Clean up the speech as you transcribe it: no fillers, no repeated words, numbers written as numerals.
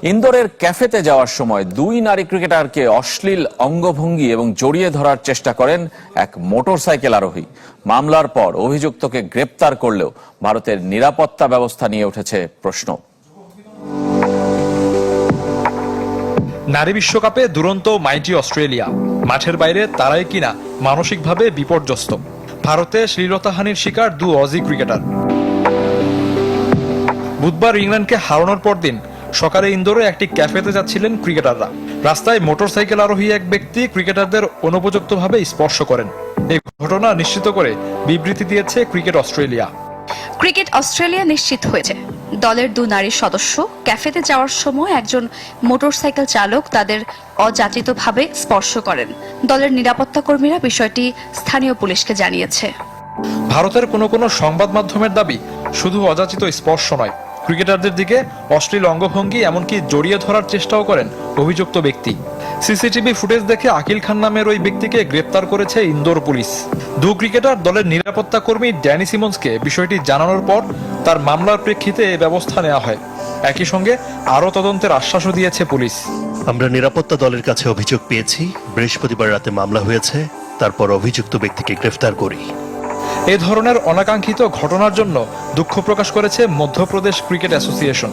ইন্দোরের ক্যাফেতে যাওয়ার সময় দুই নারী ক্রিকেটারকে অশ্লীল অঙ্গভঙ্গি এবং জড়িয়ে ধরার চেষ্টা করেন এক মোটরসাইকেল আরোহী। মামলার পর অভিযুক্তকে গ্রেপ্তার করলেও ভারতের নিরাপত্তা ব্যবস্থা নিয়ে উঠেছে প্রশ্ন। নারী বিশ্বকাপে দুরন্ত মাইটি অস্ট্রেলিয়া, মাঠের বাইরে তারাই কিনা মানসিকভাবে বিপর্যস্ত। ভারতে শ্লীলতাহানির শিকার দু অজি ক্রিকেটার। বুধবার ইংল্যান্ডকে হারানোর পরদিন সকালে ইন্দোরে একটি ক্যাফেতে যাচ্ছিলেন ক্রিকেটাররা। রাস্তায় মোটরসাইকেল আরোহী এক ব্যক্তি ক্রিকেটারদের অনুপযুক্তভাবে স্পর্শ করেন। এই ঘটনা নিশ্চিত করে বিবৃতি দিয়েছে ক্রিকেট অস্ট্রেলিয়া। ক্রিকেট অস্ট্রেলিয়া নিশ্চিত হয়েছে দলের দু নারী সদস্য ক্যাফেতে যাওয়ার সময় একজন মোটরসাইকেল চালক তাদের অযাচিতভাবে স্পর্শ করেন। দলের নিরাপত্তা কর্মীরা বিষয়টি স্থানীয় পুলিশকে জানিয়েছে। ভারতের কোনো সংবাদ মাধ্যমের দাবি, শুধু অযাচিত স্পর্শ নয়, ক্রিকেটারদের দিকে অশ্লীল অঙ্গভঙ্গি এমনকি জড়িয়ে ধরার চেষ্টাও করেন অভিযুক্ত ব্যক্তি। সিসিটিভি ফুটেজ দেখে আকিল খান নামের ওই ব্যক্তিকে গ্রেপ্তার করেছে ইন্দোর পুলিশ। দু ক্রিকেটার দলের নিরাপত্তা কর্মী ড্যানি সিমন্সকে বিষয়টি জানানোর পর তার মামলার প্রেক্ষিতে এই ব্যবস্থা নেওয়া হয়। একই সঙ্গে আরও তদন্তের আশ্বাসও দিয়েছে পুলিশ। আমরা নিরাপত্তা দলের কাছে অভিযোগ পেয়েছি, বৃহস্পতিবার রাতে মামলা হয়েছে, তারপর অভিযুক্ত ব্যক্তিকে গ্রেফতার করি। এ ধরনের অনাকাঙ্ক্ষিত ঘটনার জন্য দুঃখ প্রকাশ করেছে মধ্যপ্রদেশ ক্রিকেট অ্যাসোসিয়েশন।